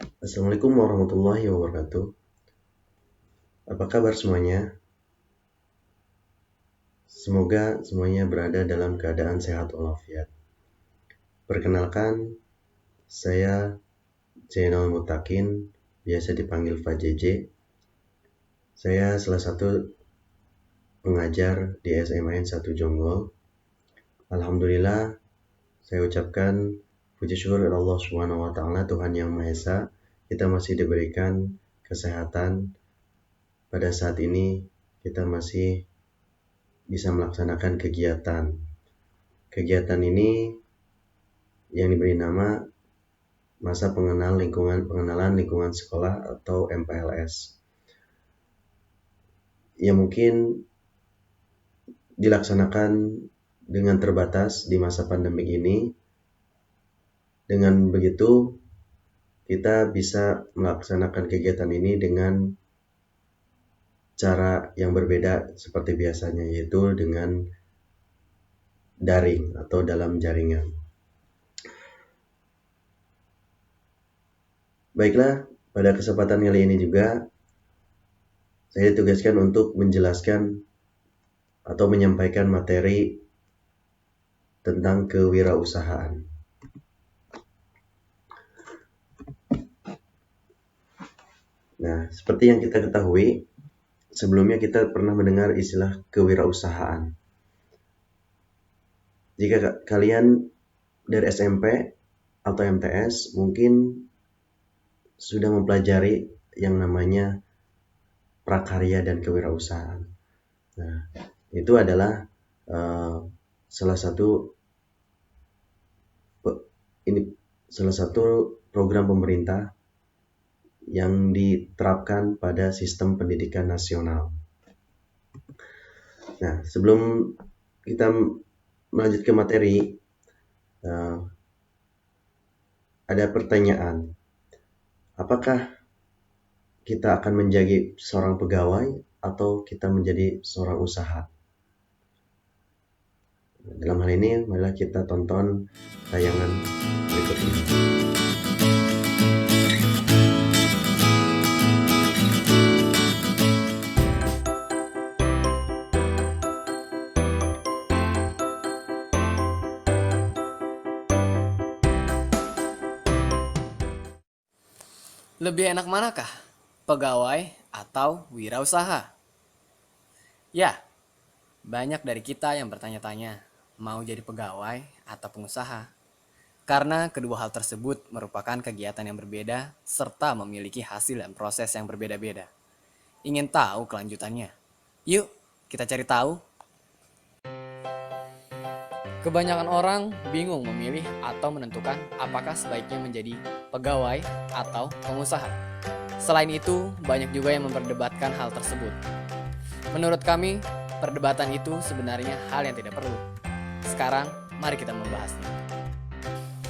Assalamualaikum warahmatullahi wabarakatuh. Apa kabar semuanya? Semoga semuanya berada dalam keadaan sehat walafiat. Perkenalkan, saya Zainal Mutakin, biasa dipanggil Pak JJ. Saya salah satu pengajar di SMAN 1 Jonggol. Alhamdulillah, saya ucapkan puji syukur kepada Allah Subhanahu wa taala, Tuhan Yang Maha Esa, kita masih diberikan kesehatan. Pada saat ini kita masih bisa melaksanakan kegiatan. Kegiatan ini yang diberi nama masa pengenalan lingkungan sekolah atau MPLS. Yang mungkin dilaksanakan dengan terbatas di masa pandemi ini. Dengan begitu, kita bisa melaksanakan kegiatan ini dengan cara yang berbeda seperti biasanya, yaitu dengan daring atau dalam jaringan. Baiklah, pada kesempatan kali ini juga saya ditugaskan untuk menjelaskan atau menyampaikan materi tentang kewirausahaan. Nah, seperti yang kita ketahui, sebelumnya kita pernah mendengar istilah kewirausahaan. Jika kalian dari SMP atau MTS mungkin sudah mempelajari yang namanya prakarya dan kewirausahaan. Nah, itu adalah salah satu program pemerintah yang diterapkan pada sistem pendidikan nasional. Nah, sebelum kita melanjut ke materi, ada pertanyaan. Apakah kita akan menjadi seorang pegawai atau kita menjadi seorang usaha? Dalam hal ini, marilah kita tonton tayangan berikut ini. Lebih enak manakah? Pegawai atau wirausaha? Ya, banyak dari kita yang bertanya-tanya, mau jadi pegawai atau pengusaha? Karena kedua hal tersebut merupakan kegiatan yang berbeda serta memiliki hasil dan proses yang berbeda-beda. Ingin tahu kelanjutannya? Yuk, kita cari tahu. Kebanyakan orang bingung memilih atau menentukan apakah sebaiknya menjadi pegawai atau pengusaha. Selain itu, banyak juga yang memperdebatkan hal tersebut. Menurut kami, perdebatan itu sebenarnya hal yang tidak perlu. Sekarang, mari kita membahasnya.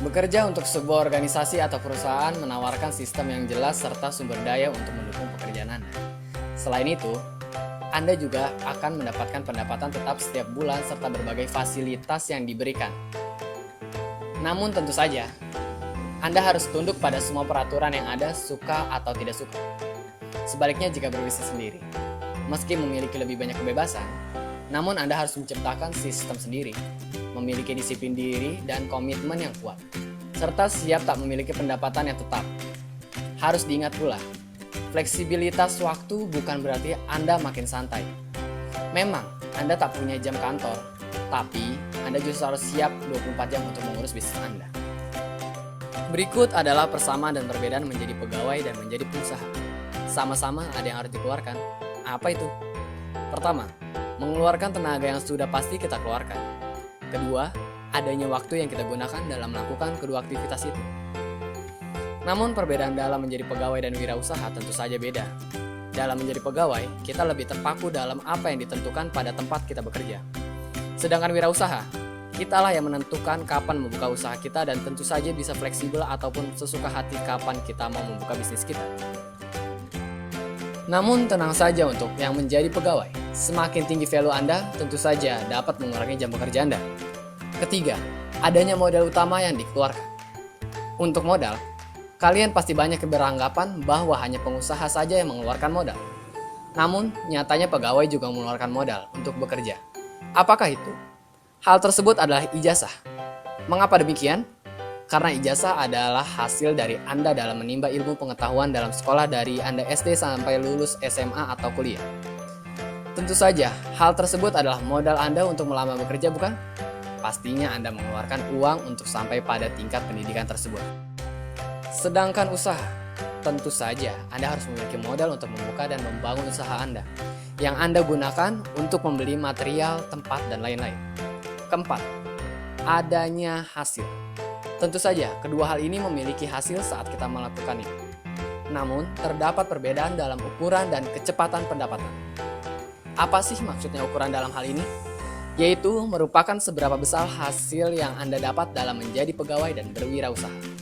Bekerja untuk sebuah organisasi atau perusahaan menawarkan sistem yang jelas serta sumber daya untuk mendukung pekerjaan Anda. Selain itu, Anda juga akan mendapatkan pendapatan tetap setiap bulan serta berbagai fasilitas yang diberikan. Namun tentu saja, Anda harus tunduk pada semua peraturan yang ada, suka atau tidak suka. Sebaliknya jika berbisnis sendiri, meski memiliki lebih banyak kebebasan, namun Anda harus menciptakan sistem sendiri, memiliki disiplin diri dan komitmen yang kuat, serta siap tak memiliki pendapatan yang tetap. Harus diingat pula, fleksibilitas waktu bukan berarti Anda makin santai. Memang, Anda tak punya jam kantor, tapi Anda justru harus siap 24 jam untuk mengurus bisnis Anda. Berikut adalah persamaan dan perbedaan menjadi pegawai dan menjadi pengusaha. Sama-sama ada yang harus dikeluarkan. Apa itu? Pertama, mengeluarkan tenaga yang sudah pasti kita keluarkan. Kedua, adanya waktu yang kita gunakan dalam melakukan kedua aktivitas itu. Namun perbedaan dalam menjadi pegawai dan wirausaha tentu saja beda. Dalam menjadi pegawai, kita lebih terpaku dalam apa yang ditentukan pada tempat kita bekerja. Sedangkan wirausaha, kitalah yang menentukan kapan membuka usaha kita dan tentu saja bisa fleksibel ataupun sesuka hati kapan kita mau membuka bisnis kita. Namun tenang saja untuk yang menjadi pegawai. Semakin tinggi value Anda, tentu saja dapat mengurangi jam bekerja Anda. Ketiga, adanya modal utama yang dikeluarkan. Untuk modal, Kalian pasti banyak yang beranggapan bahwa hanya pengusaha saja yang mengeluarkan modal. Namun, nyatanya pegawai juga mengeluarkan modal untuk bekerja. Apakah itu? Hal tersebut adalah ijazah. Mengapa demikian? Karena ijazah adalah hasil dari Anda dalam menimba ilmu pengetahuan dalam sekolah dari Anda SD sampai lulus SMA atau kuliah. Tentu saja, hal tersebut adalah modal Anda untuk melamar bekerja, bukan? Pastinya Anda mengeluarkan uang untuk sampai pada tingkat pendidikan tersebut. Sedangkan usaha, tentu saja Anda harus memiliki modal untuk membuka dan membangun usaha Anda, yang Anda gunakan untuk membeli material, tempat, dan lain-lain. Keempat, adanya hasil. Tentu saja, kedua hal ini memiliki hasil saat kita melakukannya. Namun, terdapat perbedaan dalam ukuran dan kecepatan pendapatan. Apa sih maksudnya ukuran dalam hal ini? Yaitu merupakan seberapa besar hasil yang Anda dapat dalam menjadi pegawai dan berwirausaha.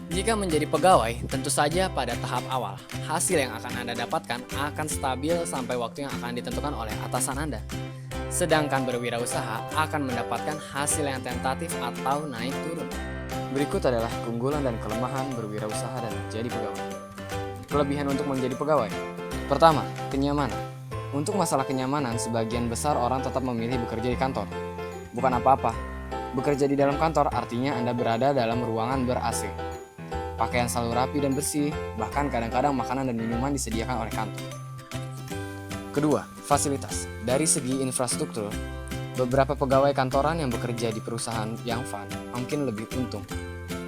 Jika menjadi pegawai, tentu saja pada tahap awal, hasil yang akan Anda dapatkan akan stabil sampai waktu yang akan ditentukan oleh atasan Anda. Sedangkan berwirausaha akan mendapatkan hasil yang tentatif atau naik turun. Berikut adalah keunggulan dan kelemahan berwirausaha dan menjadi pegawai. Kelebihan untuk menjadi pegawai. Pertama, kenyamanan. Untuk masalah kenyamanan, sebagian besar orang tetap memilih bekerja di kantor. Bukan apa-apa. Bekerja di dalam kantor artinya Anda berada dalam ruangan ber-AC. Pakaian selalu rapi dan bersih, bahkan kadang-kadang makanan dan minuman disediakan oleh kantor. Kedua, fasilitas. Dari segi infrastruktur, beberapa pegawai kantoran yang bekerja di perusahaan yang fun mungkin lebih untung,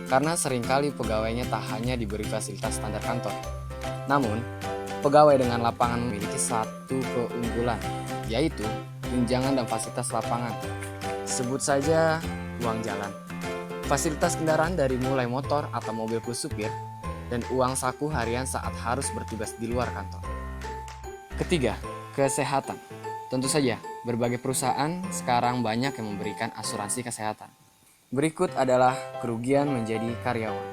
karena seringkali pegawainya tak hanya diberi fasilitas standar kantor. Namun, pegawai dengan lapangan memiliki satu keunggulan, yaitu tunjangan dan fasilitas lapangan. Sebut saja uang jalan, fasilitas kendaraan dari mulai motor atau mobil plus supir, dan uang saku harian saat harus bertugas di luar kantor. Ketiga, kesehatan. Tentu saja, berbagai perusahaan sekarang banyak yang memberikan asuransi kesehatan. Berikut adalah kerugian menjadi karyawan.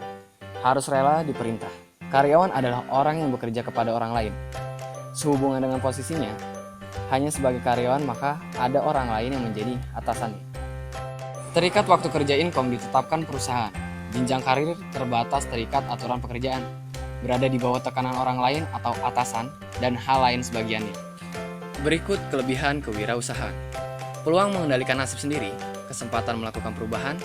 Harus rela diperintah. Karyawan adalah orang yang bekerja kepada orang lain. Sehubungan dengan posisinya, hanya sebagai karyawan maka ada orang lain yang menjadi atasannya. Terikat waktu kerja income ditetapkan perusahaan. Jenjang karir terbatas terikat aturan pekerjaan. Berada di bawah tekanan orang lain atau atasan dan hal lain sebagiannya. Berikut kelebihan kewirausahaan. Peluang mengendalikan nasib sendiri, kesempatan melakukan perubahan,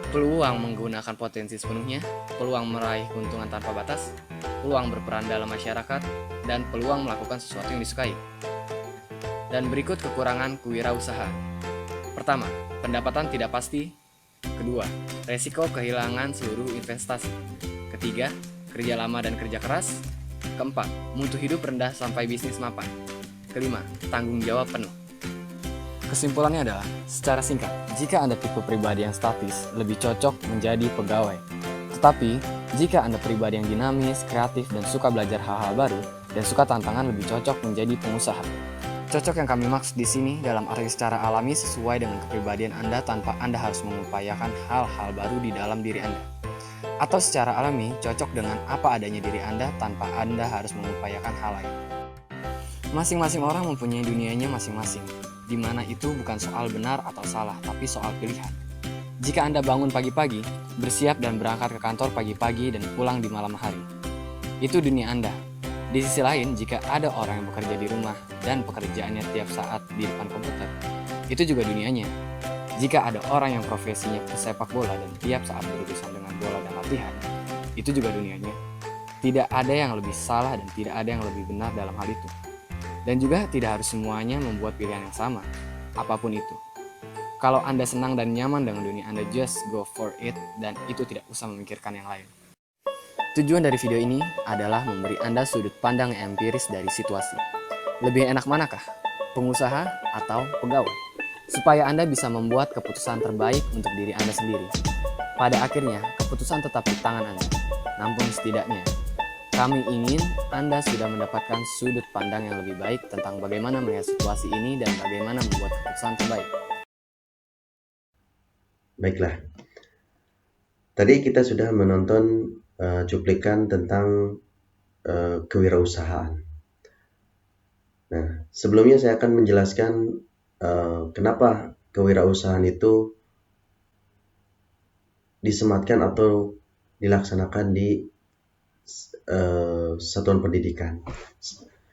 peluang menggunakan potensi sepenuhnya, peluang meraih keuntungan tanpa batas, peluang berperan dalam masyarakat, dan peluang melakukan sesuatu yang disukai. Dan berikut kekurangan kewirausahaan. Pertama, pendapatan tidak pasti. Kedua, resiko kehilangan seluruh investasi. Ketiga, kerja lama dan kerja keras. Keempat, mutu hidup rendah sampai bisnis mapan. Kelima, tanggung jawab penuh. Kesimpulannya adalah, secara singkat, jika Anda tipe pribadi yang statis, lebih cocok menjadi pegawai. Tetapi, jika Anda pribadi yang dinamis, kreatif, dan suka belajar hal-hal baru, dan suka tantangan, lebih cocok menjadi pengusaha. Cocok yang kami maksud di sini dalam arti secara alami sesuai dengan kepribadian Anda tanpa Anda harus mengupayakan hal-hal baru di dalam diri Anda. Atau secara alami, cocok dengan apa adanya diri Anda tanpa Anda harus mengupayakan hal lain. Masing-masing orang mempunyai dunianya masing-masing, di mana itu bukan soal benar atau salah, tapi soal pilihan. Jika Anda bangun pagi-pagi, bersiap dan berangkat ke kantor pagi-pagi dan pulang di malam hari, itu dunia Anda. Di sisi lain, jika ada orang yang bekerja di rumah dan pekerjaannya tiap saat di depan komputer, itu juga dunianya. Jika ada orang yang profesinya pesepak bola dan tiap saat berurusan dengan bola dan latihan, itu juga dunianya. Tidak ada yang lebih salah dan tidak ada yang lebih benar dalam hal itu. Dan juga tidak harus semuanya membuat pilihan yang sama, apapun itu. Kalau Anda senang dan nyaman dengan dunia Anda, just go for it, dan itu tidak usah memikirkan yang lain. Tujuan dari video ini adalah memberi Anda sudut pandang yang empiris dari situasi. Lebih enak manakah? Pengusaha atau pegawai? Supaya Anda bisa membuat keputusan terbaik untuk diri Anda sendiri. Pada akhirnya, keputusan tetap di tangan Anda. Namun setidaknya, kami ingin Anda sudah mendapatkan sudut pandang yang lebih baik tentang bagaimana melihat situasi ini dan bagaimana membuat keputusan terbaik. Baiklah, tadi kita sudah menonton cuplikan tentang kewirausahaan. Nah, sebelumnya saya akan menjelaskan kenapa kewirausahaan itu disematkan atau dilaksanakan di satuan pendidikan.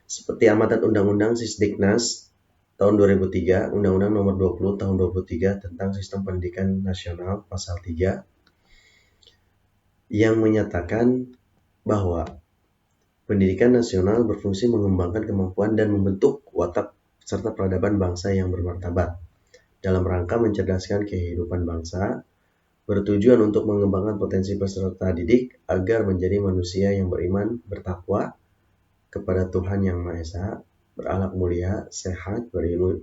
Seperti amatan Undang-Undang Sisdiknas tahun 2003, Undang-Undang Nomor 20 tahun 2003 tentang Sistem Pendidikan Nasional pasal 3 yang menyatakan bahwa pendidikan nasional berfungsi mengembangkan kemampuan dan membentuk watak serta peradaban bangsa yang bermartabat dalam rangka mencerdaskan kehidupan bangsa, bertujuan untuk mengembangkan potensi peserta didik agar menjadi manusia yang beriman, bertakwa kepada Tuhan Yang Maha Esa, berakhlak mulia, sehat, berilmu,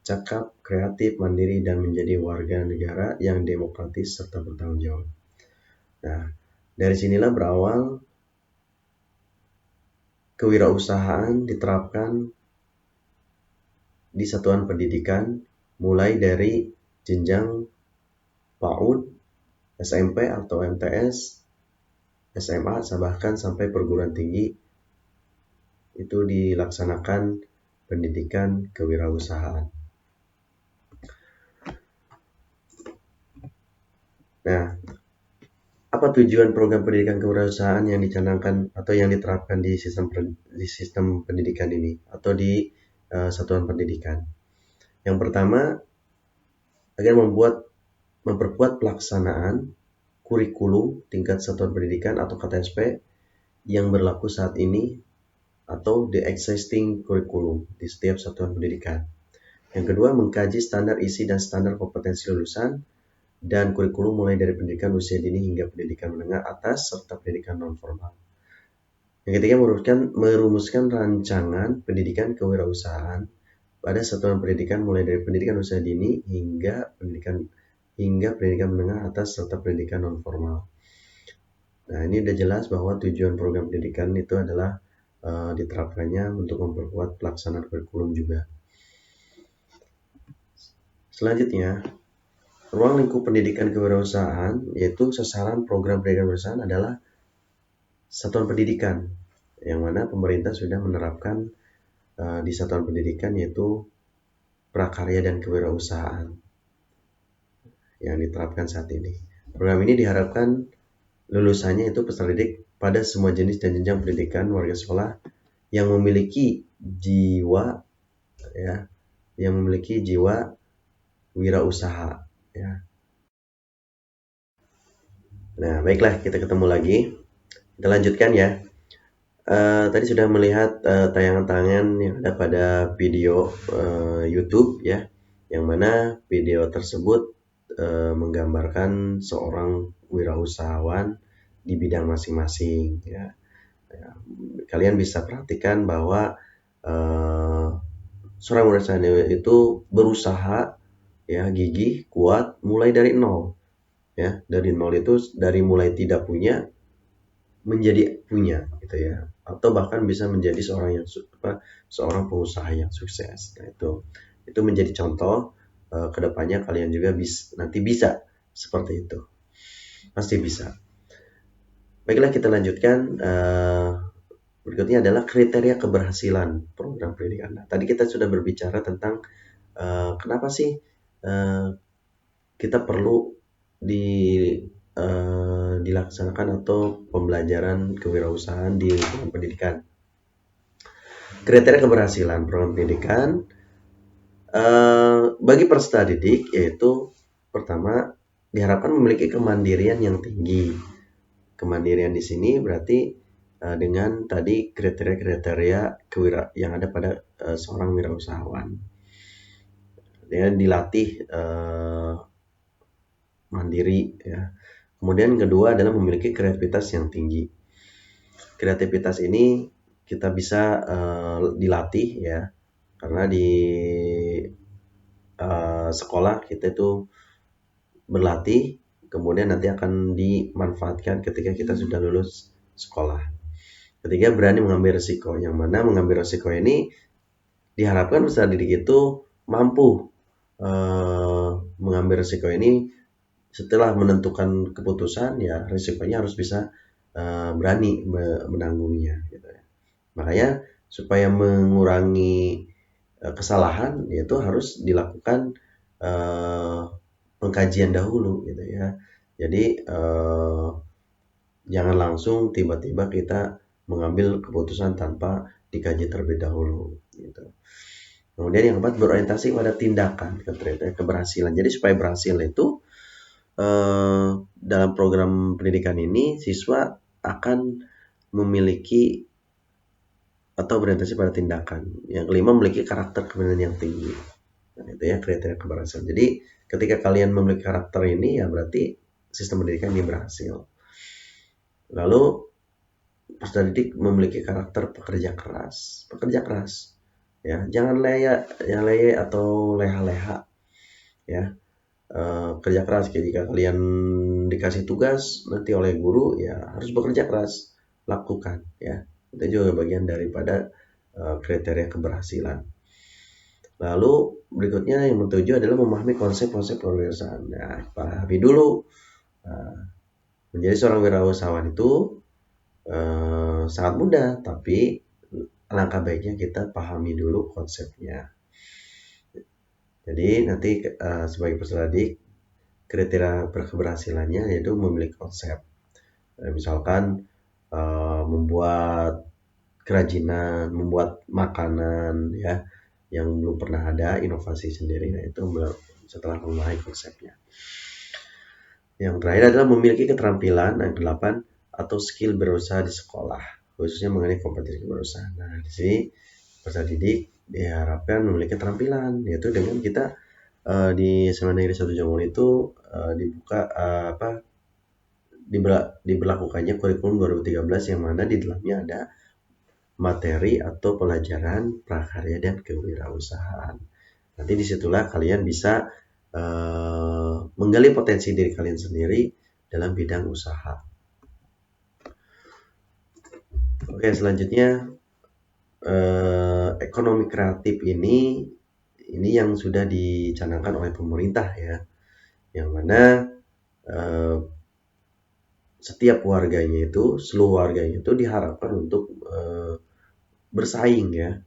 cakap, kreatif, mandiri, dan menjadi warga negara yang demokratis serta bertanggung jawab. Nah, dari sinilah berawal kewirausahaan diterapkan di satuan pendidikan mulai dari jenjang PAUD, SMP atau MTS, SMA, bahkan sampai perguruan tinggi itu dilaksanakan pendidikan kewirausahaan. Nah, apa tujuan program pendidikan kewirausahaan yang dicanangkan atau yang diterapkan di sistem pendidikan ini atau di satuan pendidikan? Yang pertama, agar memperkuat pelaksanaan kurikulum tingkat satuan pendidikan atau KTSP yang berlaku saat ini atau the existing curriculum di setiap satuan pendidikan. Yang kedua, mengkaji standar isi dan standar kompetensi lulusan dan kurikulum mulai dari pendidikan usia dini hingga pendidikan menengah atas serta pendidikan non formal. Yang ketiga, merumuskan rancangan pendidikan kewirausahaan pada satuan pendidikan mulai dari pendidikan usia dini hingga pendidikan menengah atas serta pendidikan non formal. Nah, ini udah jelas bahwa tujuan program pendidikan itu adalah diterapkannya untuk memperkuat pelaksanaan kurikulum juga. Selanjutnya, ruang lingkup pendidikan kewirausahaan, yaitu sasaran program pendidikan kewirausahaan adalah satuan pendidikan, yang mana pemerintah sudah menerapkan di satuan pendidikan yaitu prakarya dan kewirausahaan yang diterapkan saat ini. Program ini diharapkan lulusannya itu peserta didik pada semua jenis dan jenjang pendidikan warga sekolah yang memiliki jiwa wirausaha ya. Nah, baiklah, kita ketemu lagi. Kita lanjutkan ya. Tadi sudah melihat tayangan-tayangan yang ada pada video YouTube ya, yang mana video tersebut menggambarkan seorang wirausahawan di bidang masing-masing ya. Kalian bisa perhatikan bahwa seorang wirausahawan itu berusaha ya, gigih, kuat, mulai dari nol ya. Dari nol itu dari mulai tidak punya menjadi punya gitu ya, atau bahkan bisa menjadi seorang pengusaha yang sukses. Nah, itu menjadi contoh kedepannya kalian juga nanti bisa seperti itu, pasti bisa. Baiklah, kita lanjutkan. Berikutnya adalah kriteria keberhasilan program pendidikan. Nah, tadi kita sudah berbicara tentang kenapa sih kita perlu dilaksanakan atau pembelajaran kewirausahaan di lingkungan pendidikan. Kriteria keberhasilan program pendidikan bagi peserta didik yaitu pertama, diharapkan memiliki kemandirian yang tinggi. Kemandirian di sini berarti dengan tadi kriteria yang ada pada seorang wirausahawan. Dia dilatih mandiri ya. Kemudian kedua adalah memiliki kreativitas yang tinggi. Kreativitas ini kita bisa dilatih ya, karena di sekolah kita itu berlatih, kemudian nanti akan dimanfaatkan ketika kita sudah lulus sekolah. Ketiga, berani mengambil risiko, yang mana mengambil risiko ini diharapkan peserta didik itu mampu mengambil risiko ini setelah menentukan keputusan ya, risikonya harus bisa berani menanggungnya gitu ya. Makanya supaya mengurangi kesalahan yaitu harus dilakukan pengkajian dahulu gitu ya. Jadi Jangan langsung tiba-tiba kita mengambil keputusan tanpa dikaji terlebih dahulu gitu. Kemudian yang keempat, berorientasi pada tindakan keberhasilan. Jadi supaya berhasil itu dalam program pendidikan ini siswa akan memiliki atau berorientasi pada tindakan. Yang kelima, memiliki karakter kepemimpinan yang tinggi. Nah, itu ya kriteria keberhasilan. Jadi ketika kalian memiliki karakter ini ya berarti sistem pendidikan ini berhasil. Lalu peserta didik memiliki karakter pekerja keras. Pekerja keras. Ya, jangan leye atau leha-leha. Ya, kerja keras. Jika kalian dikasih tugas nanti oleh guru ya harus bekerja keras, lakukan ya. Itu juga bagian daripada kriteria keberhasilan. Lalu berikutnya yang ketujuh adalah memahami konsep-konsep kewirausahaan. Nah, pahami dulu. Menjadi seorang wirausahawan itu sangat mudah, tapi alangkah baiknya kita pahami dulu konsepnya. Jadi nanti sebagai peserta didik, kriteria keberhasilannya yaitu memiliki konsep. Misalkan membuat kerajinan, membuat makanan ya yang belum pernah ada, inovasi sendiri. Nah, itu setelah memahami konsepnya. Yang terakhir adalah memiliki keterampilan yang ke-8 atau skill berusaha di sekolah, khususnya mengenai kompetensi berusaha. Nah, di sini peserta didik diharapkan memiliki keterampilan, yaitu dengan kita di SMA Negeri 1 Jonggol itu diberlakukannya kurikulum 2013 yang mana di dalamnya ada materi atau pelajaran prakarya dan kewirausahaan. Nanti disitulah kalian bisa menggali potensi diri kalian sendiri dalam bidang usaha. Oke, selanjutnya ekonomi kreatif ini yang sudah dicanangkan oleh pemerintah ya, yang mana setiap warganya itu, seluruh warganya itu diharapkan untuk bersaing ya,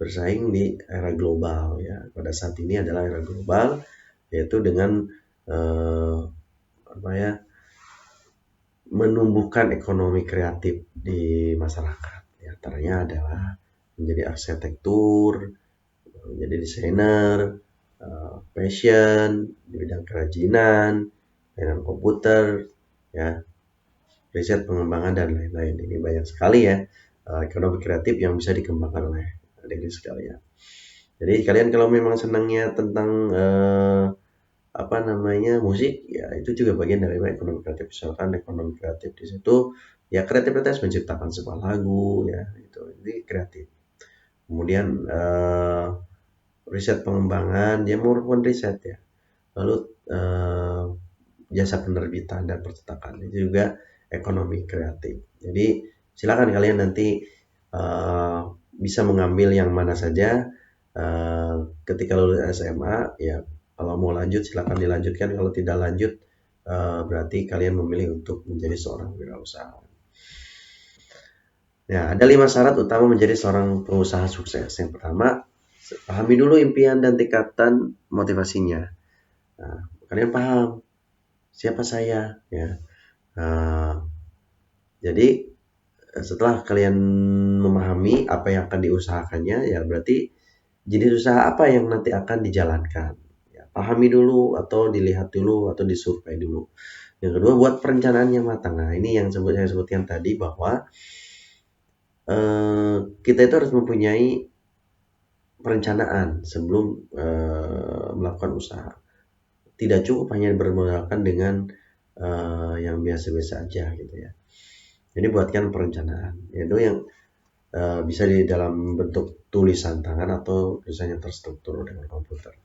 bersaing di era global ya. Pada saat ini adalah era global, yaitu dengan menumbuhkan ekonomi kreatif di masyarakat. Di antaranya adalah menjadi arsitektur, menjadi desainer, fashion, di bidang kerajinan, mainan komputer, ya, riset pengembangan dan lain-lain. Ini banyak sekali ya ekonomi kreatif yang bisa dikembangkan oleh adik-adik sekalian. Jadi kalian kalau memang senangnya tentang musik ya, itu juga bagian dari ekonomi kreatif. Misalkan ekonomi kreatif di situ ya kreativitas menciptakan sebuah lagu ya, itu kreatif. Kemudian riset pengembangan, dia merupakan riset ya. Lalu jasa penerbitan dan percetakan, itu juga ekonomi kreatif. Jadi silakan kalian nanti bisa mengambil yang mana saja ketika lulus SMA ya. Kalau mau lanjut silakan dilanjutkan, kalau tidak lanjut berarti kalian memilih untuk menjadi seorang wirausahawan. Ya, ada 5 syarat utama menjadi seorang pengusaha sukses. Yang pertama, pahami dulu impian dan tingkatan motivasinya. Nah, kalian paham siapa saya ya. Jadi setelah kalian memahami apa yang akan diusahakannya ya, berarti jenis usaha apa yang nanti akan dijalankan. Pahami dulu atau dilihat dulu atau disurvei dulu. Yang kedua, buat perencanaan yang matang. Nah, ini yang saya sebutkan tadi bahwa kita itu harus mempunyai perencanaan sebelum melakukan usaha. Tidak cukup hanya bermodalkan dengan yang biasa-biasa aja gitu ya. Jadi buatkan perencanaan. Itu yang bisa di dalam bentuk tulisan tangan atau tulisan yang terstruktur dengan komputer.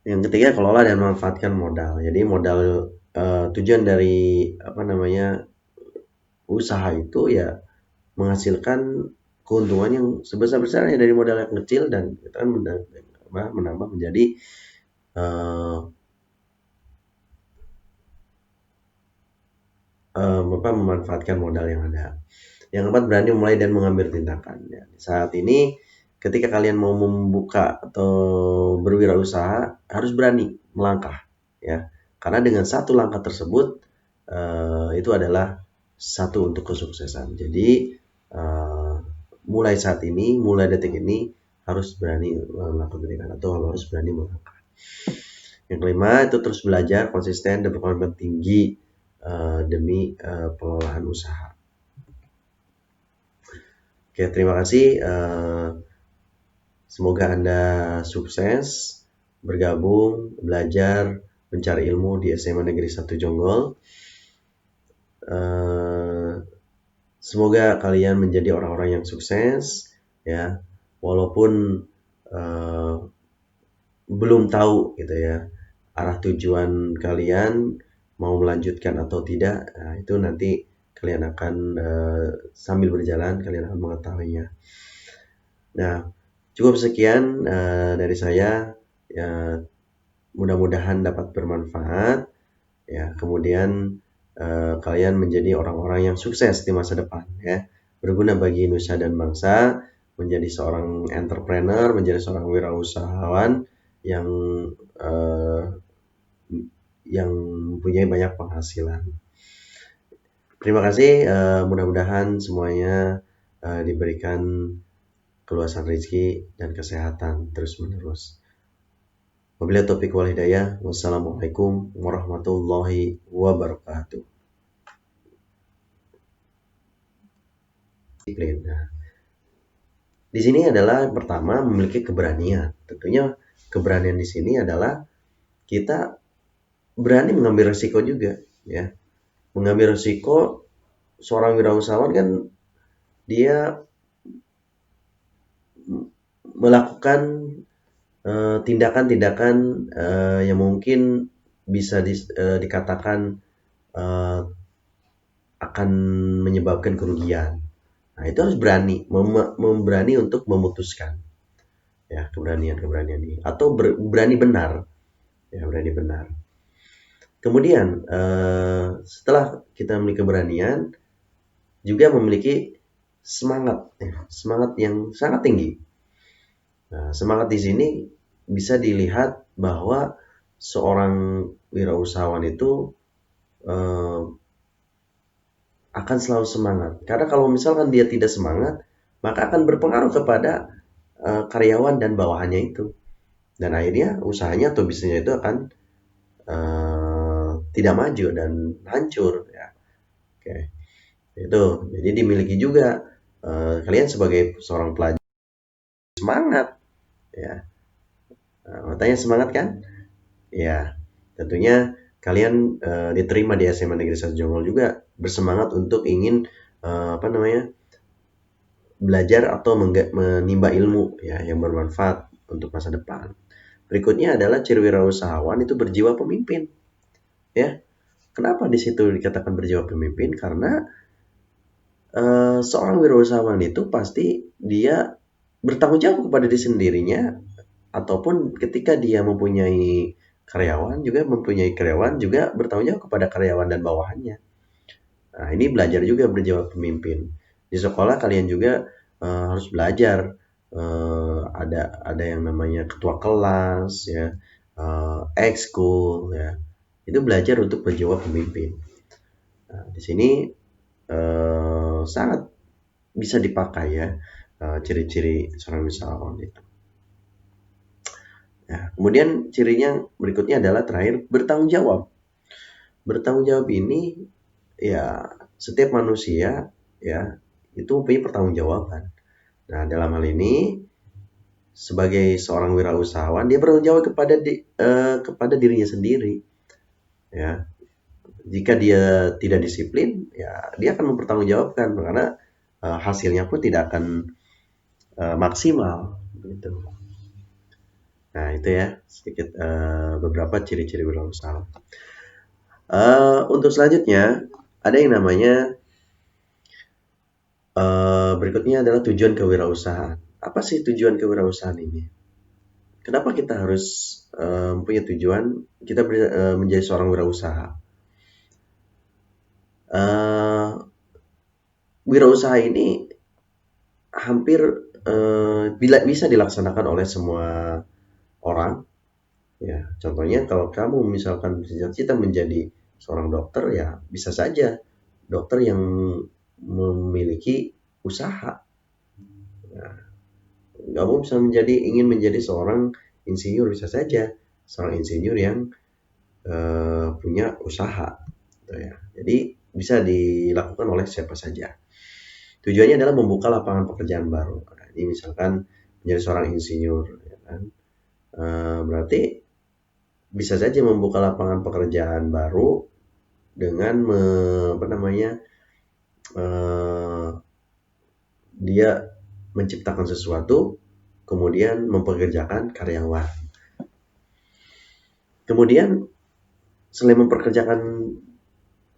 Yang ketiga, kelola dan manfaatkan modal. Jadi modal tujuan dari usaha itu ya menghasilkan keuntungan yang sebesar-besarnya dari modal yang kecil, dan kita menambah menjadi memanfaatkan modal yang ada. Yang keempat, berani memulai dan mengambil tindakan. Ya, saat ini ketika kalian mau membuka atau berwirausaha harus berani melangkah ya, karena dengan satu langkah tersebut itu adalah satu untuk kesuksesan. Jadi mulai saat ini, mulai detik ini harus berani melakukan pendidikan atau harus berani melangkah. Yang kelima itu terus belajar konsisten dan berkomitmen tinggi demi pengelolaan usaha. Oke, terima kasih. Semoga Anda sukses bergabung, belajar, mencari ilmu di SMA Negeri 1 Jonggol. Semoga kalian menjadi orang-orang yang sukses, ya, walaupun belum tahu gitu ya arah tujuan kalian mau melanjutkan atau tidak. Nah, itu nanti kalian akan sambil berjalan kalian akan mengetahuinya. Nah, cukup sekian dari saya. Ya, mudah-mudahan dapat bermanfaat. Ya, kemudian kalian menjadi orang-orang yang sukses di masa depan, ya, berguna bagi nusa dan bangsa, menjadi seorang entrepreneur, menjadi seorang wirausahawan yang mempunyai banyak penghasilan. Terima kasih. Mudah-mudahan semuanya diberikan keluasan rezeki dan kesehatan terus-menerus. Wabillahi taufiq wal hidayah. Wassalamualaikum warahmatullahi wabarakatuh. Nah, di sini adalah yang pertama memiliki keberanian. Tentunya keberanian di sini adalah kita berani mengambil resiko juga, ya. Mengambil resiko, seorang wirausahawan kan dia melakukan tindakan-tindakan yang mungkin bisa dikatakan akan menyebabkan kerugian. Nah, itu harus berani, berani untuk memutuskan, ya, keberanian ini, atau berani benar, ya, berani benar. Kemudian setelah kita memiliki keberanian, juga memiliki semangat, ya, semangat yang sangat tinggi. Nah, semangat di sini bisa dilihat bahwa seorang wirausahawan itu akan selalu semangat. Karena kalau misalkan dia tidak semangat, maka akan berpengaruh kepada karyawan dan bawahannya itu. Dan akhirnya usahanya atau bisnisnya itu akan tidak maju dan hancur, ya. Oke. Itu. Jadi dimiliki juga kalian sebagai seorang pelajar semangat, ya. Katanya semangat kan? Ya, tentunya kalian diterima di SMA Negeri 1 Jonggol juga bersemangat untuk ingin belajar atau menimba ilmu, ya, yang bermanfaat untuk masa depan. Berikutnya adalah ciri wirausahawan itu berjiwa pemimpin, ya. Kenapa di situ dikatakan berjiwa pemimpin? Karena seorang wirausahawan itu pasti dia bertanggung jawab kepada diri sendirinya, ataupun ketika dia mempunyai karyawan juga bertanggung jawab kepada karyawan dan bawahannya. Nah, ini belajar juga berjiwa pemimpin. Di sekolah kalian juga harus belajar, ada yang namanya ketua kelas, ya, ekskul, ya. Itu belajar untuk berjiwa pemimpin. Nah, di sini sangat bisa dipakai, ya, ciri-ciri seorang wirausahawan itu. Nah, kemudian cirinya berikutnya adalah terakhir bertanggung jawab. Bertanggung jawab ini, ya, setiap manusia, ya, itu punya pertanggungjawaban. Nah, dalam hal ini sebagai seorang wirausahawan dia bertanggung jawab kepada dirinya sendiri, ya. Jika dia tidak disiplin, ya, dia akan mempertanggungjawabkan karena hasilnya pun tidak akan maksimal, gitu. Nah, itu ya sedikit beberapa ciri-ciri wirausahawan. Untuk selanjutnya ada yang namanya berikutnya adalah tujuan kewirausahaan. Apa sih tujuan kewirausahaan ini? Kenapa kita harus punya tujuan kita menjadi seorang wirausaha? Wirausaha ini hampir bisa dilaksanakan oleh semua orang, ya. Contohnya kalau kamu misalkan cita-cita menjadi seorang dokter ya bisa saja dokter yang memiliki usaha. Nah, kamu bisa ingin menjadi seorang insinyur, bisa saja seorang insinyur yang punya usaha, gitu ya. Jadi bisa dilakukan oleh siapa saja. Tujuannya adalah membuka lapangan pekerjaan baru. Nah, ini misalkan menjadi seorang insinyur, ya kan? Berarti bisa saja membuka lapangan pekerjaan baru dengan eh, dia menciptakan sesuatu, kemudian mempekerjakan karyawan. Kemudian selain memperkerjakan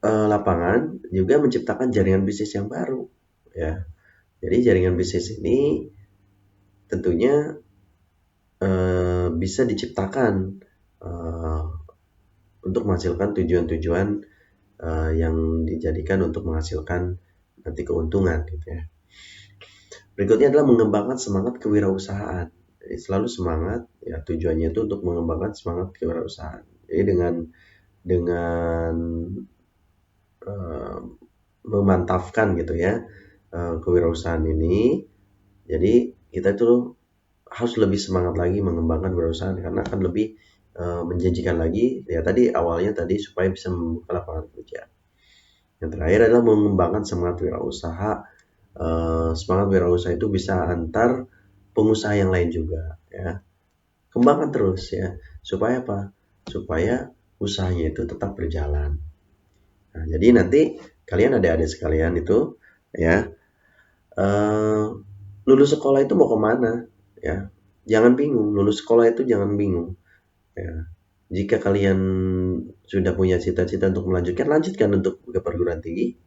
lapangan, juga menciptakan jaringan bisnis yang baru, ya. Jadi jaringan bisnis ini tentunya bisa diciptakan untuk menghasilkan tujuan-tujuan yang dijadikan untuk menghasilkan nanti keuntungan, gitu ya. Berikutnya adalah mengembangkan semangat kewirausahaan. Jadi selalu semangat, ya tujuannya itu untuk mengembangkan semangat kewirausahaan. Jadi dengan memantapkan gitu ya kewirausahaan ini, jadi kita tuh harus lebih semangat lagi mengembangkan kewirausahaan karena akan lebih menjanjikan lagi. Ya tadi awalnya tadi supaya bisa membuka lapangan kerja. Yang terakhir adalah mengembangkan semangat wirausaha. Semangat wirausaha itu bisa antar pengusaha yang lain juga, ya. Kembangkan terus ya, supaya apa? Supaya usahanya itu tetap berjalan. Nah, jadi nanti kalian adik-adik sekalian itu ya lulus sekolah itu mau kemana? Ya, jangan bingung. Lulus sekolah itu jangan bingung. Ya. Jika kalian sudah punya cita-cita untuk melanjutkan, lanjutkan untuk ke perguruan tinggi.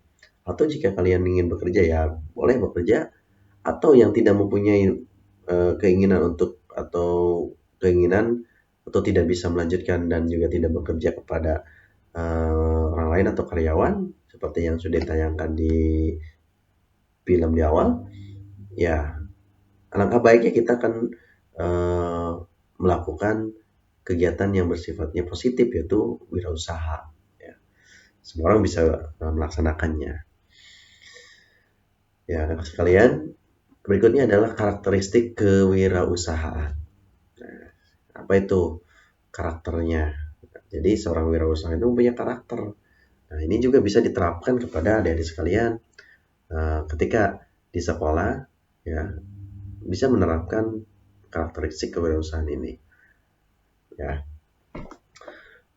Atau jika kalian ingin bekerja, ya boleh bekerja. Atau yang tidak mempunyai keinginan atau tidak bisa melanjutkan dan juga tidak bekerja kepada orang lain atau karyawan seperti yang sudah ditayangkan di film di awal, ya alangkah baiknya kita akan melakukan kegiatan yang bersifatnya positif, yaitu wirausaha. Ya. Semua orang bisa melaksanakannya. Ya, anak sekalian, berikutnya adalah karakteristik kewirausahaan. Nah, apa itu karakternya? Jadi seorang wirausaha itu punya karakter. Nah, ini juga bisa diterapkan kepada adik-adik sekalian ketika di sekolah, ya bisa menerapkan karakteristik kewirausahaan ini. Ya,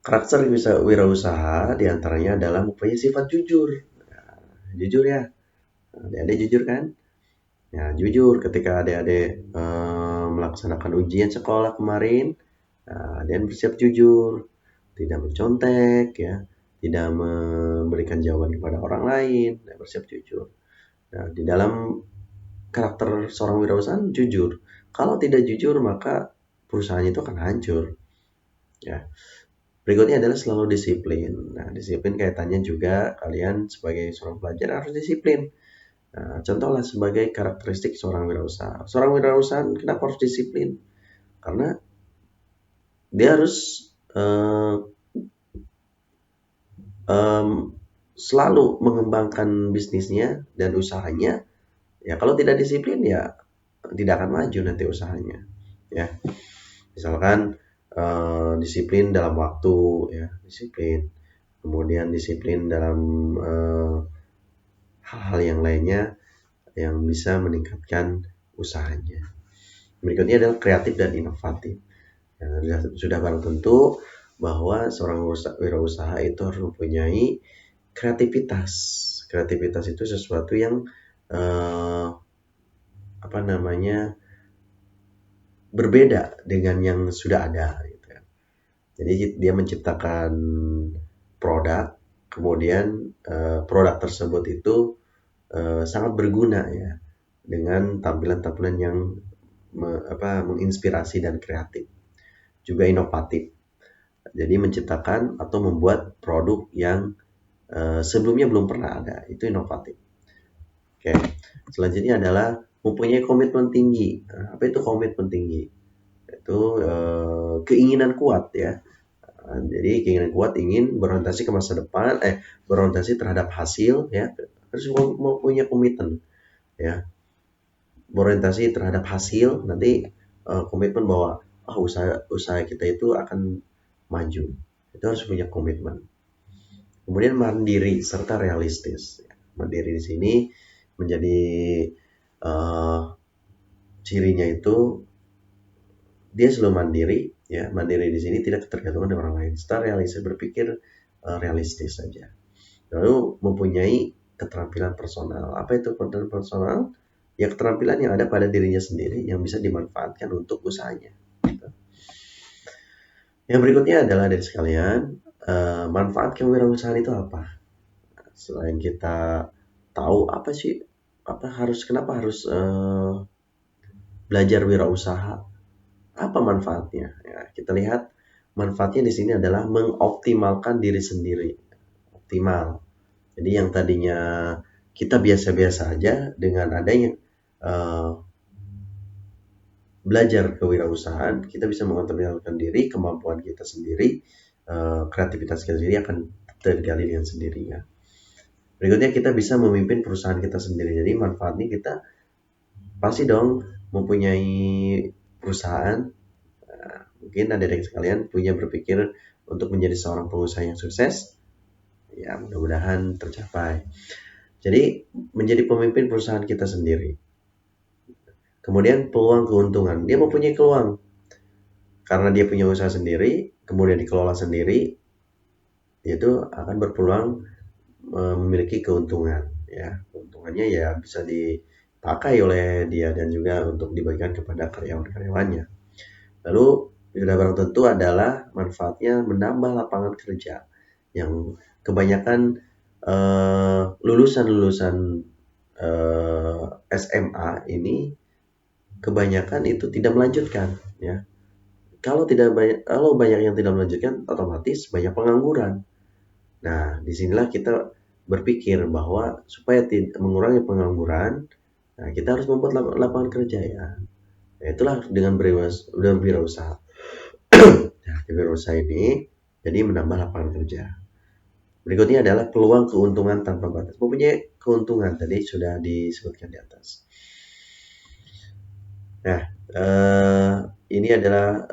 karakter wirausaha diantaranya adalah mempunyai sifat jujur. Nah, jujur ya, adik-adik jujur kan? Ya, jujur ketika adik-adik melaksanakan ujian sekolah kemarin, dan bersiap jujur, tidak mencontek, ya, tidak memberikan jawaban kepada orang lain, dan bersiap jujur. Nah, di dalam karakter seorang wirausaha jujur. Kalau tidak jujur maka perusahaan itu akan hancur. Ya. Berikutnya adalah selalu disiplin. Nah, disiplin kaitannya juga kalian sebagai seorang pelajar harus disiplin. Nah, contohlah sebagai karakteristik seorang wirausaha. Seorang wirausaha kenapa harus disiplin? Karena dia harus selalu mengembangkan bisnisnya dan usahanya. Ya, kalau tidak disiplin ya tidak akan maju nanti usahanya. Ya, misalkan disiplin dalam waktu, ya disiplin. Kemudian disiplin dalam hal-hal yang lainnya yang bisa meningkatkan usahanya. Berikutnya adalah kreatif dan inovatif. Ya, sudah barang tentu bahwa seorang wirausaha itu harus mempunyai kreativitas. Kreativitas itu sesuatu yang berbeda dengan yang sudah ada. Gitu. Jadi dia menciptakan produk, kemudian produk tersebut itu sangat berguna ya dengan tampilan-tampilan yang menginspirasi dan kreatif, juga inovatif. Jadi menciptakan atau membuat produk yang sebelumnya belum pernah ada, itu inovatif. Oke, selanjutnya adalah mempunyai komitmen tinggi. Nah, apa itu komitmen tinggi? Itu keinginan kuat ya Jadi keinginan kuat ingin berorientasi ke masa depan, berorientasi terhadap hasil, ya, harus mau punya komitmen, ya, berorientasi terhadap hasil, nanti komitmen bahwa usaha kita itu akan maju, itu harus punya komitmen. Kemudian mandiri serta realistis. Mandiri di sini menjadi cirinya itu dia selalu mandiri, ya. Mandiri di sini tidak ketergantungan dengan orang lain. Secara realistis, berpikir realistis saja. Lalu mempunyai keterampilan personal. Apa itu keterampilan personal? Ya, keterampilan yang ada pada dirinya sendiri yang bisa dimanfaatkan untuk usahanya. Yang berikutnya adalah dari sekalian, manfaat kewirausahaan itu apa? Selain kita tahu kenapa harus belajar wirausaha, apa manfaatnya? Ya, kita lihat manfaatnya di sini adalah mengoptimalkan diri sendiri. Optimal. Jadi yang tadinya kita biasa-biasa aja, dengan adanya belajar kewirausahaan, kita bisa mengoptimalkan diri, kemampuan kita sendiri, kreativitas kita sendiri akan tergali dengan sendirinya. Berikutnya, kita bisa memimpin perusahaan kita sendiri. Jadi manfaatnya kita pasti dong mempunyai perusahaan. Mungkin ada dari sekalian punya berpikir untuk menjadi seorang pengusaha yang sukses. Ya, mudah-mudahan tercapai. Jadi menjadi pemimpin perusahaan kita sendiri. Kemudian peluang keuntungan. Dia mempunyai peluang. Karena dia punya usaha sendiri, kemudian dikelola sendiri, itu akan berpeluang memiliki keuntungan. Ya, keuntungannya ya bisa dipakai oleh dia dan juga untuk dibagikan kepada karyawan-karyawannya. Lalu sudah barang tentu adalah manfaatnya menambah lapangan kerja, yang kebanyakan lulusan-lulusan SMA ini kebanyakan itu tidak melanjutkan, ya. Kalau banyak yang tidak melanjutkan, otomatis banyak pengangguran. Nah, disinilah kita berpikir bahwa supaya mengurangi pengangguran, nah, kita harus membuat lapangan kerja, ya. Nah, itulah dengan berwirausaha. Nah, berwirausaha ini jadi menambah lapangan kerja. Berikutnya adalah peluang keuntungan tanpa batas. Mempunyai keuntungan tadi sudah disebutkan di atas. Nah, ini adalah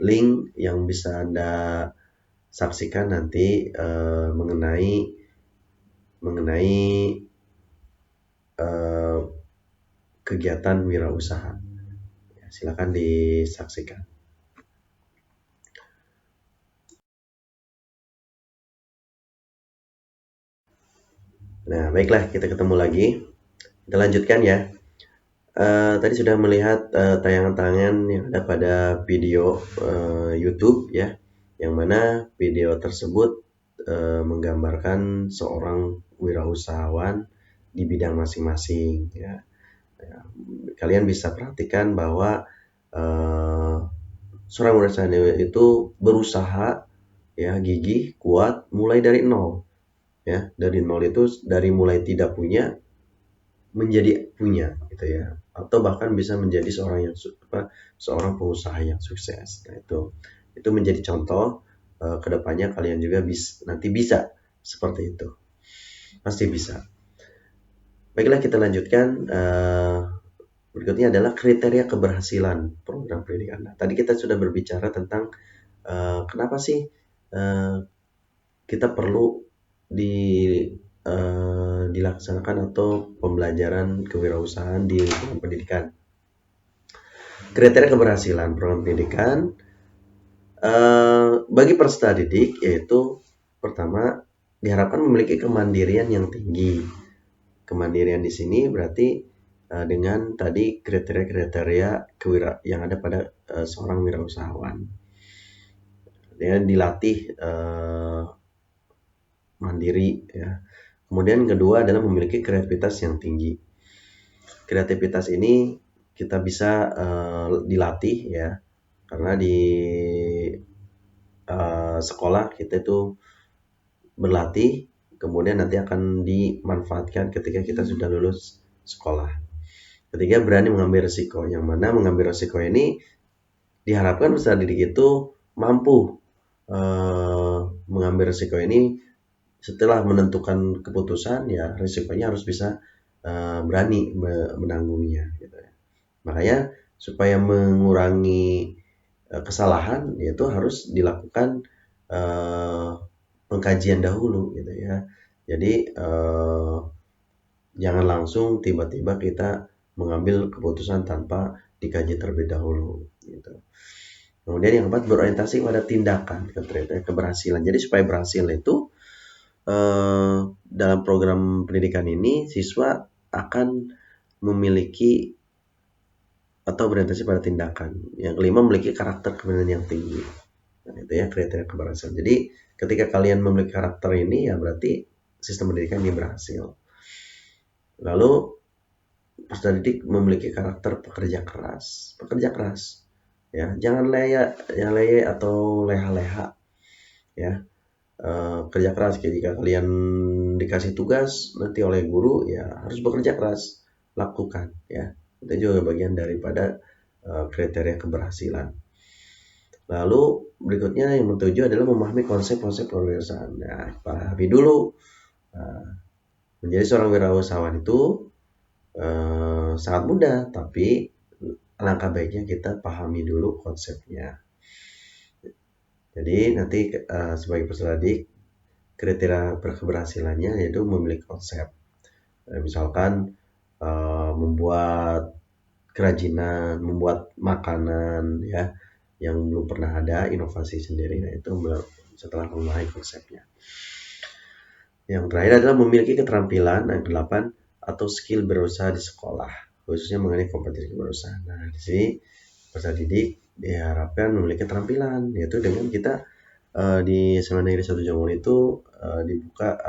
link yang bisa Anda saksikan nanti mengenai kegiatan wirausaha. Ya, silakan disaksikan. Nah, baiklah, kita ketemu lagi. Kita lanjutkan, ya. Tadi sudah melihat tayangan-tayangan yang ada pada video YouTube, ya, yang mana video tersebut menggambarkan seorang wirausahawan di bidang masing-masing, ya. Kalian bisa perhatikan bahwa seorang wirausahawan itu berusaha, ya, gigih, kuat, mulai dari nol, ya. Dari nol itu dari mulai tidak punya menjadi punya, gitu, ya, atau bahkan bisa menjadi seorang pengusaha yang sukses. Nah, itu menjadi contoh kedepannya kalian juga nanti bisa seperti itu, pasti bisa. Baiklah, kita lanjutkan. Berikutnya adalah kriteria keberhasilan program pendidikan. Nah, tadi kita sudah berbicara tentang kenapa sih kita perlu dilaksanakan atau pembelajaran kewirausahaan di lingkungan pendidikan. Kriteria keberhasilan program pendidikan bagi peserta didik yaitu, pertama, diharapkan memiliki kemandirian yang tinggi. Kemandirian di sini berarti dengan tadi kriteria-kriteria yang ada pada seorang wirausahawan. Dia dilatih mandiri, ya. Kemudian kedua adalah memiliki kreativitas yang tinggi. Kreativitas ini kita bisa dilatih, ya, karena di sekolah kita itu berlatih, kemudian nanti akan dimanfaatkan ketika kita sudah lulus sekolah. Ketiga, berani mengambil risiko, yang mana mengambil risiko ini diharapkan peserta didik itu mampu mengambil risiko ini setelah menentukan keputusan, ya risikonya harus bisa berani menanggungnya gitu ya. Makanya supaya mengurangi kesalahan, yaitu harus dilakukan eh, pengkajian dahulu gitu ya. Jadi jangan langsung tiba-tiba kita mengambil keputusan tanpa dikaji terlebih dahulu gitu. Kemudian yang keempat, berorientasi pada tindakan keberhasilan. Jadi supaya berhasil itu dalam program pendidikan ini siswa akan memiliki atau berorientasi pada tindakan. Yang kelima, memiliki karakter kepribadian yang tinggi. Nah, itu ya kriteria keberhasilan. Jadi ketika kalian memiliki karakter ini, ya berarti sistem pendidikan ini berhasil. Lalu peserta didik memiliki karakter pekerja keras. Pekerja keras, ya jangan leye atau leha-leha, ya. Kerja keras. Jika kalian dikasih tugas nanti oleh guru, ya harus bekerja keras, lakukan ya. Itu juga bagian daripada kriteria keberhasilan. Lalu berikutnya yang ketujuh adalah memahami konsep-konsep kewirausahaan. Nah, pahami dulu. Menjadi seorang wirausahawan itu sangat mudah, tapi alangkah baiknya kita pahami dulu konsepnya. Jadi nanti sebagai peserta didik, kriteria keberhasilannya yaitu memiliki konsep. Misalkan membuat kerajinan, membuat makanan ya yang belum pernah ada, inovasi sendiri. Nah, itu setelah memahami konsepnya. Yang terakhir adalah memiliki keterampilan, yang ke-8, atau skill berusaha di sekolah, khususnya mengenai kompetisi berusaha. Nah, di sini peserta didik diharapkan memiliki keterampilan, yaitu dengan kita di SMA Negeri 1 Jonggol itu dibuka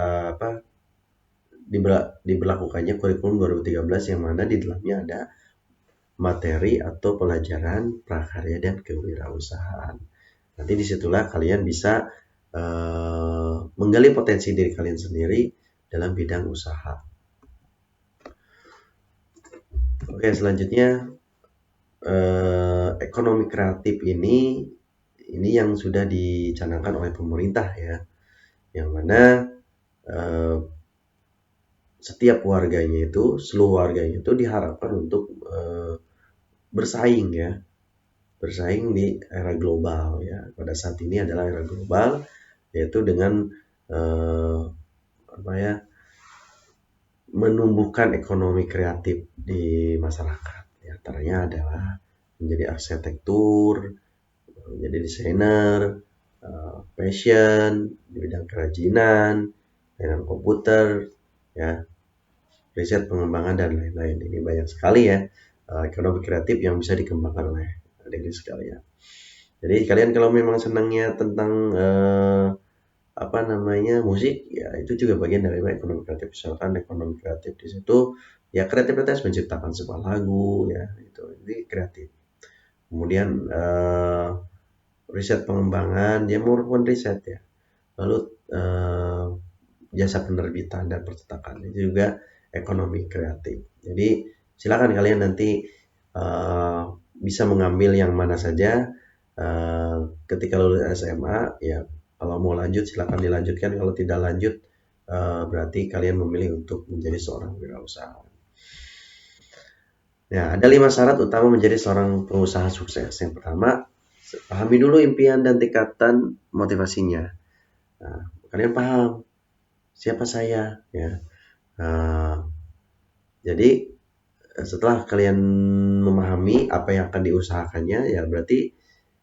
diberlakukannya kurikulum 2013 yang mana di dalamnya ada materi atau pelajaran prakarya dan kewirausahaan. Nanti disitulah kalian bisa menggali potensi diri kalian sendiri dalam bidang usaha. Oke, selanjutnya ekonomi kreatif ini yang sudah dicanangkan oleh pemerintah ya, yang mana setiap warganya itu, seluruh warganya itu diharapkan untuk bersaing ya, bersaing di era global ya. Pada saat ini adalah era global, yaitu dengan menumbuhkan ekonomi kreatif di masyarakat. Di antaranya adalah menjadi arsitektur, menjadi desainer, fashion, di bidang kerajinan, dengan komputer, ya, riset pengembangan dan lain-lain. Ini banyak sekali ya ekonomi kreatif yang bisa dikembangkan oleh adik-adik sekalian. Jadi kalian kalau memang senangnya tentang musik, ya itu juga bagian dari ekonomi kreatif. Misalkan ekonomi kreatif di situ ya kreativitas menciptakan sebuah lagu ya, itu jadi kreatif. Kemudian riset pengembangan, dia merupakan riset ya. Lalu jasa penerbitan dan percetakan, itu juga ekonomi kreatif. Jadi silakan kalian nanti bisa mengambil yang mana saja ketika lulus SMA ya. Kalau mau lanjut silakan dilanjutkan, kalau tidak lanjut berarti kalian memilih untuk menjadi seorang wirausahawan. Ya, ada 5 syarat utama menjadi seorang pengusaha sukses. Yang pertama, pahami dulu impian dan tingkatan motivasinya. Nah, kalian paham siapa saya ya. Jadi setelah kalian memahami apa yang akan diusahakannya, ya berarti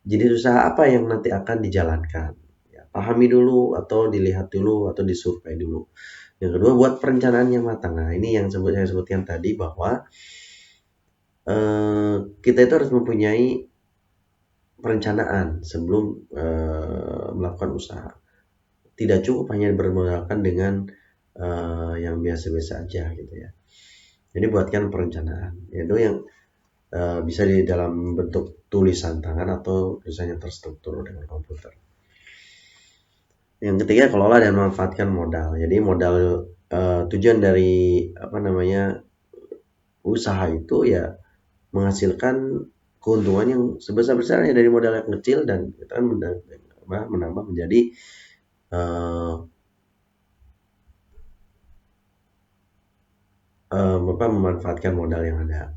jenis usaha apa yang nanti akan dijalankan. Pahami dulu atau dilihat dulu atau disurvei dulu. Yang kedua, buat perencanaan yang matang. Nah, ini yang saya sebutkan tadi bahwa kita itu harus mempunyai perencanaan sebelum melakukan usaha. Tidak cukup hanya bermodalkan dengan yang biasa-biasa aja gitu ya. Jadi buatkan perencanaan. Itu yang bisa di dalam bentuk tulisan tangan atau tulisannya terstruktur dengan komputer. Yang ketiga, kelola dan manfaatkan modal. Jadi modal tujuan dari usaha itu ya menghasilkan keuntungan yang sebesar-besarnya dari modal yang kecil, dan kita kan menambah menjadi memanfaatkan modal yang ada.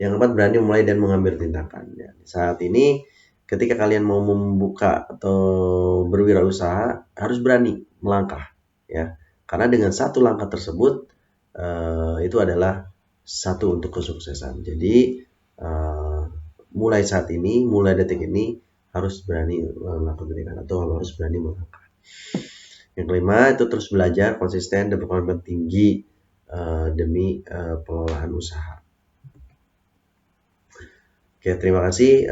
Yang keempat, berani memulai dan mengambil tindakan. Ya, saat ini ketika kalian mau membuka atau berwirausaha harus berani melangkah, ya. Karena dengan satu langkah tersebut itu adalah satu untuk kesuksesan. Jadi mulai saat ini, mulai detik ini harus berani melakukan tindakan atau harus berani melangkah. Yang kelima itu terus belajar, konsisten dan berkomitmen tinggi demi pengelolaan usaha. Oke, terima kasih.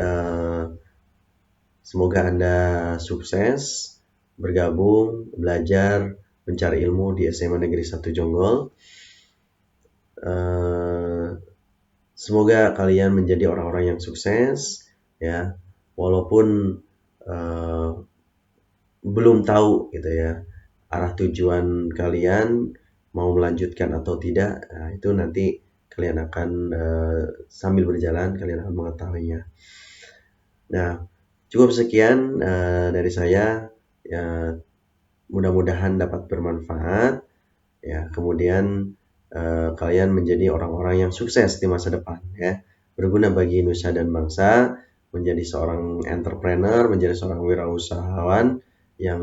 Semoga Anda sukses bergabung, belajar, mencari ilmu di SMA Negeri 1 Jonggol. Semoga kalian menjadi orang-orang yang sukses, ya, walaupun belum tahu gitu ya arah tujuan kalian mau melanjutkan atau tidak. Nah, itu nanti kalian akan sambil berjalan kalian akan mengetahuinya. Nah, cukup sekian dari saya. Ya, mudah-mudahan dapat bermanfaat. Ya, kemudian kalian menjadi orang-orang yang sukses di masa depan, ya, berguna bagi nusa dan bangsa, menjadi seorang entrepreneur, menjadi seorang wirausahawan yang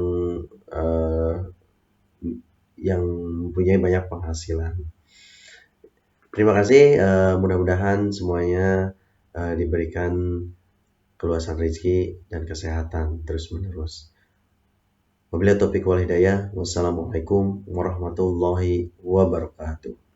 mempunyai banyak penghasilan. Terima kasih. Mudah-mudahan semuanya diberikan keluasan rezeki dan kesehatan terus-menerus. Wabillahi taufiq wal hidayah. Wassalamualaikum warahmatullahi wabarakatuh.